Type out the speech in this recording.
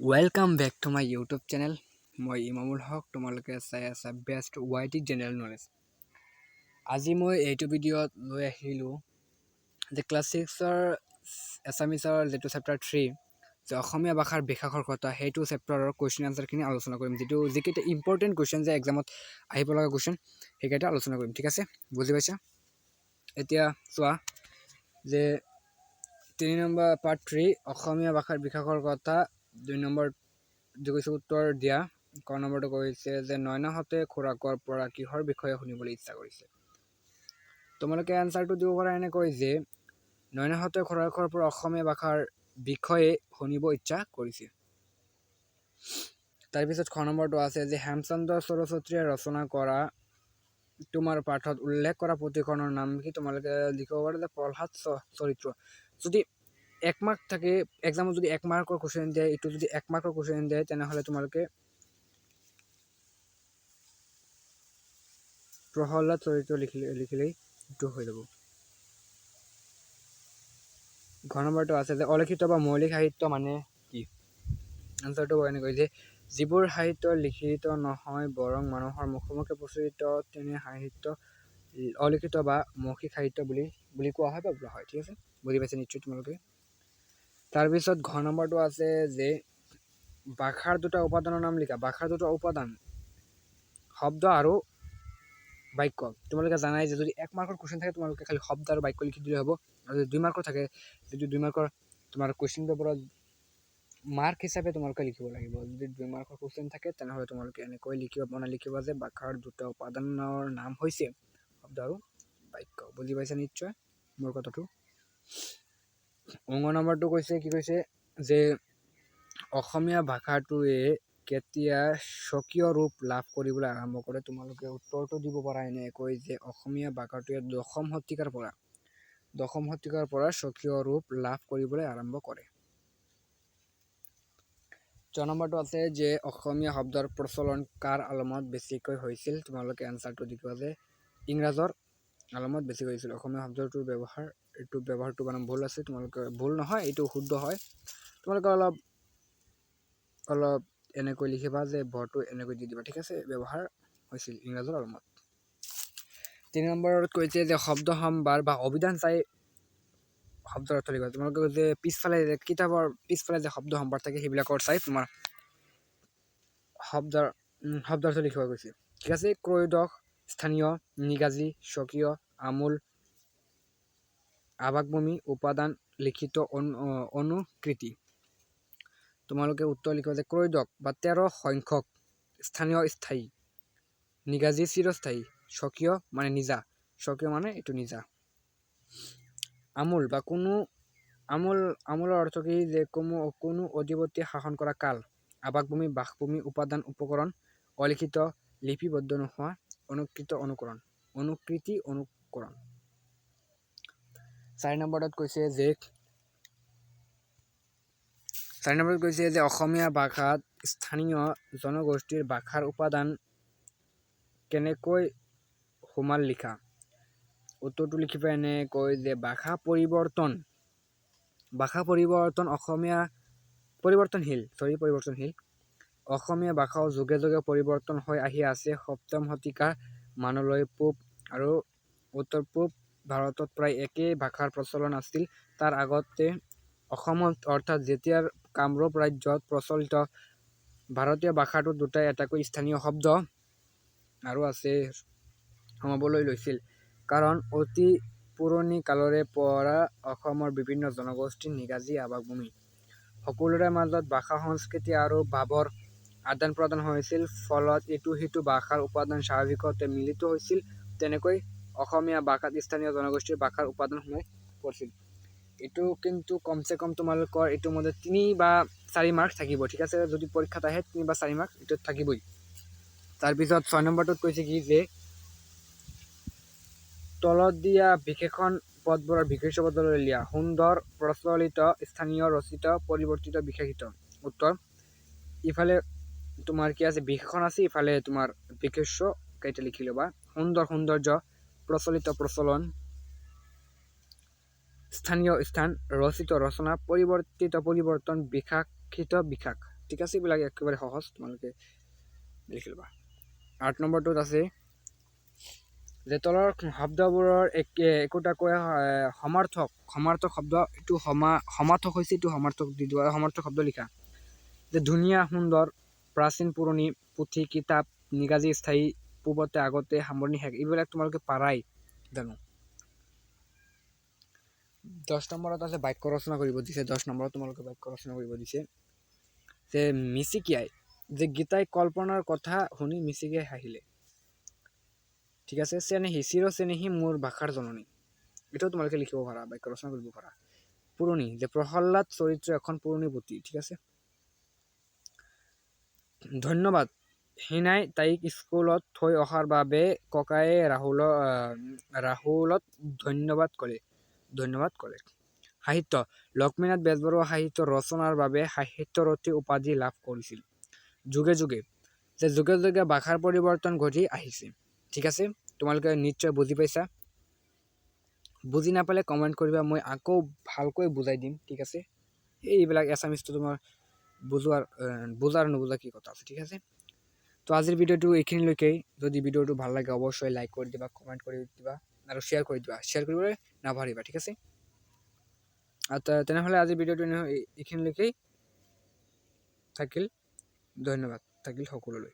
Welcome back to my YouTube channel. মই ইমামুল হক। তোমালোকে চাই আছা বেষ্ট YT জেনেৰেল নলেজ। আজি মই এইটো ভিডিঅ'ত লৈ আহিলোঁ যে ক্লাছ 6ৰ এছামিছৰ যিটো চেপ্টাৰ 3 যে অসমীয়া ভাষাৰ বিকাশৰ সেইটো চেপ্টাৰৰ কুৱেশ্যন আনচাৰখিনি আলোচনা কৰিম, যিকেইটা ইম্পৰ্টেণ্ট কুৱেশ্যন যে এক্সামত আহিব লগা কুৱেশ্যন সেইকেইটা আলোচনা কৰিম। ঠিক আছে, বুজি পাইছা? এতিয়া চোৱা যে 3 নম্বৰ পাৰ্ট 3 অসমীয়া ভাষাৰ বিকাশৰ কথা। 2 নম্বৰ কৈছে উত্তৰ দিয়া। ক নম্বৰটো কৈছে যে নয়নাহঁতে খুৰাকৰ পৰা কিহৰ বিষয়ে শুনিবলৈ ইচ্ছা কৰিছে। তোমালোকে এনচাৰটো দিব পৰা এনেকৈ যে নয়নাহঁতে খুৰাকৰ পৰা অসমীয়া ভাষাৰ বিষয়ে শুনিব ইচ্ছা কৰিছে। তাৰপিছত খ নম্বৰটো আছে যে হেমচন্দ্ৰ সৰস্বতীয়ে ৰচনা কৰা তোমাৰ পাঠত উল্লেখ কৰা পুথিখনৰ নাম কি। তোমালোকে লিখিব পাৰা যে প্ৰহ্লাদ চৰিত্ৰ। যদি 1 মাৰ্ক থাকে এক্সামত, যদি 1 মাৰ্কৰ কুৱেশ্যন দিয়ে, এইটো যদি 1 মাৰ্কৰ কুৱেশ্যন দিয়ে তেনেহ'লে তোমালোকে প্ৰহ্লাদ চৰিত্ৰ লিখিলেই এইটো হৈ যাব। ঘ নম্বৰটো আছে যে অলিখিত বা মৌলিক সাহিত্য মানে কি। আনচাৰটো এনেকৈ যে যিবোৰ সাহিত্য লিখিত নহয় বৰং মানুহৰ মুখে প্ৰচলিত তেনে সাহিত্য অলিখিত বা মৌখিক সাহিত্য বুলি কোৱা হয় বা বোলা হয়। ঠিক আছে, বুজি পাইছে নিশ্চয় তোমালোকে। তাৰপিছত ঘ নম্বৰটো আছে যে ভাষাৰ 2টা উপাদানৰ নাম লিখা। ভাষাৰ 2টা উপাদান শব্দ আৰু বাক্য। তোমালোকে জানাই যে যদি 1 মাৰ্কৰ কুৱেশ্যন থাকে তোমালোকে খালি শব্দ আৰু বাক্য লিখি দিলে হ'ব। আৰু যদি 2 মাৰ্কৰ থাকে, যদি 2 মাৰ্কৰ তোমাৰ কুৱেশ্যন পেপাৰত মাৰ্ক হিচাপে তোমালোকে লিখিব লাগিব। যদি 2 মাৰ্কৰ কুৱেশ্যন থাকে তেনেহ'লে তোমালোকে এনেকৈ লিখিবা যে ভাষাৰ 2টা উপাদানৰ নাম হৈছে শব্দ আৰু বাক্য। বুজি পাইছা নিশ্চয় মোৰ কথাটো। নম্বৰটো কৈছে কি কৈছে যে অসমীয়া ভাষাটোৱে কেতিয়া স্বকীয় ৰূপ লাভ কৰিবলৈ আৰম্ভ কৰে। তোমালোকে উত্তৰটো দিব পৰা এনেকৈ যে অসমীয়া ভাষাটোৱে দশম শতিকাৰ পৰা স্বকীয় ৰূপ লাভ কৰিবলৈ আৰম্ভ কৰে। 4 নম্বৰটো আছে যে অসমীয়া শব্দৰ প্ৰচলন কাৰ আলমত বেছিকৈ হৈছিল। তোমালোকে এনচাৰটো দিবা যে ইংৰাজৰ আলমত বেছিকৈ হৈছিল। অসমীয়া শব্দটোৰ ব্যৱহাৰটো মানে ভুল আছে। তোমালোকে ভুল নহয়, এইটো শুদ্ধ হয়। তোমালোকে অলপ এনেকৈ লিখিবা যে ভৰটো এনেকৈ দি দিবা। ঠিক আছে, ব্যৱহাৰ হৈছিল ইংৰাজৰ আলমত। 3 নম্বৰত কৈছে যে শব্দ সম্ভাৰ বা অভিধান চাই শব্দৰ অৰ্থ লিখিবা। তোমালোকে যে পিছফালে কিতাপৰ পিছফালে যে শব্দ সম্ভাৰ থাকে সেইবিলাকৰ চাই তোমাৰ শব্দৰ অৰ্থ লিখিব গৈছে। ঠিক আছে, ক্ৰয়োদশ, স্থানীয়, নিগাজী, স্বকীয়, আমূল, আৱাসভূমি, উপাদান, লিখিত, অনুকৃতি। তোমালোকে উত্তৰ লিখিবা যে ক্ৰয়োদশ বা 13 সংখ্যক, স্থানীয় স্থায়ী, নিগাজী চিৰস্থায়ী, স্বকীয় মানে নিজা, স্বকীয় মানে এইটো নিজা। আমূল বা আমূলৰ অৰ্থ কি যে কোনো অধিপতিয়ে শাসন কৰা কাল। আৱাসভূমি, বাসভূমি, উপাদান, উপকৰণ, অলিখিত, লিপিবদ্ধ নোহোৱা, অনুকৃতি, অনুকৰণ। 4 নম্বৰত কৈছে যে অসমীয়া ভাষাত স্থানীয় জনগোষ্ঠীৰ ভাষাৰ উপাদান কেনেকৈ সুমাল লিখা। উত্তৰটো লিখিবা এনেকৈ যে ভাষা পৰিৱৰ্তনশীল। অসমীয়া ভাষাও যুগে যুগে পৰিৱৰ্তন হৈ আহি আছে। 7ম শতিকা মানলৈ পূব আৰু উত্তৰ পূব ভাৰতত প্ৰায় একেই ভাষাৰ প্ৰচলন আছিল। তাৰ আগতে অসমত অৰ্থাৎ যেতিয়াৰ কামৰূপ ৰাজ্যত প্ৰচলিত ভাৰতীয় ভাষাটো দুটাই এটাকৈ স্থানীয় শব্দ আৰু আছে সোমাবলৈ লৈছিল। কাৰণ অতি পুৰণি কালৰে পৰা অসমৰ বিভিন্ন জনগোষ্ঠীৰ নিগাজী আৱাসভূমি। সকলোৰে মাজত ভাষা সংস্কৃতি আৰু ভাৱৰ আদান প্ৰদান হৈছিল। ফলত ইটো সিটো ভাষাৰ উপাদান স্বাভাৱিকতে মিলিত হৈছিল। তেনেকৈ অসমীয়া ভাষাত স্থানীয় জনগোষ্ঠীৰ ভাষাৰ উপাদান সোমাই পৰিছিল। এইটো কিন্তু কমচে কম তোমালোকৰ এইটো মতে 3 বা 4 মাৰ্ক থাকিব। ঠিক আছে, যদি পৰীক্ষাত আহে 3 বা 4 মাৰ্ক এইটোত থাকিবই। তাৰপিছত 6 নম্বৰটোত কৈছে কি যে তলত দিয়া বিশেষণ পদবোৰৰ বিশেষ্য পদলৈ লিয়া। সুন্দৰ, প্ৰচলিত, স্থানীয়, ৰচিত, পৰিৱৰ্তিত, বিশেষিত। উত্তৰ ইফালে তোমাৰ কি আছে বিশেষণ আছে, ইফালে তোমাৰ বিশেষ্য কেইটা লিখি ল'বা। সুন্দৰ সৌন্দৰ্য, প্ৰচলিত প্ৰচলন, স্থানীয় স্থান, ৰচিত ৰচনা, পৰিৱৰ্তিত পৰিৱৰ্তন, বিশেষিত বিকাশ। ঠিক আছে, এইবিলাক একেবাৰে সহজ, তোমালোকে লিখি ল'বা। 8 নম্বৰটোত আছে যে তলৰ শব্দবোৰৰ একোটাকৈ সমাৰ্থক শব্দ, এইটো সমাৰ্থক হৈছে, এইটো সমাৰ্থক দি দিবা, সমাৰ্থক শব্দ লিখা। যে ধুনীয়া, সুন্দৰ, প্ৰাচীন, পুৰণি, পুথি, কিতাপ, নিগাজী, স্থায়ী, পূৰ্বতে, আগতে, সামৰণি, শেষ, এইবিলাক তোমালোকে পাৰাই জানো। 10 নম্বৰত আছে বাক্য ৰচনা কৰিব দিছে। 10 নম্বৰত তোমালোকে বাক্য ৰচনা কৰিব দিছে যে মিচিকিয়াই, যে গীতাই কল্পনাৰ কথা শুনি মিচিকিয়াই হাঁহিলে। ঠিক আছে, চেনেহী, চিৰ চেনেহী মোৰ ভাষাৰ জননী, এটাও তোমালোকে লিখিব পাৰা, বাক্য ৰচনা কৰিব পাৰা। পুৰণি, যে প্ৰহ্লাদ চৰিত্ৰ এখন পুৰণি পুথি। ঠিক আছে। ধন্যবাদ, হিনাই তাইক স্কুলত থৈ অহাৰ বাবে ককায়ে ৰাহুলক ধন্যবাদ কৰে। সাহিত্য, লক্ষ্মীনাথ বেজবৰুৱা সাহিত্য ৰচনাৰ বাবে সাহিত্যৰথী উপাধি লাভ কৰিছিল। যুগে যুগে, যে যুগে যুগে ভাষাৰ পৰিৱৰ্তন ঘটি আহিছে। ঠিক আছে, তোমালোকে নিশ্চয় বুজি পাইছা। বুজি নাপালে কমেণ্ট কৰিবা, মই আকৌ ভালকৈ বুজাই দিম। ঠিক আছে, এইবিলাক এছামিজটো তোমাৰ বুজাৰ নুবুজা কি কথা আছে। ঠিক আছে, তো আজিৰ ভিডিঅ'টো এইখিনিলৈকেই। যদি ভিডিঅ'টো ভাল লাগে অৱশ্যই লাইক কৰি দিবা, কমেণ্ট কৰি দিবা আৰু শ্বেয়াৰ কৰি দিবা, শ্বেয়াৰ কৰিবলৈ নাপাহৰিবা। ঠিক আছে, তেনেহ'লে আজিৰ ভিডিঅ'টো এইখিনিলৈকেই থাকিল। ধন্যবাদ থাকিল সকলোলৈ।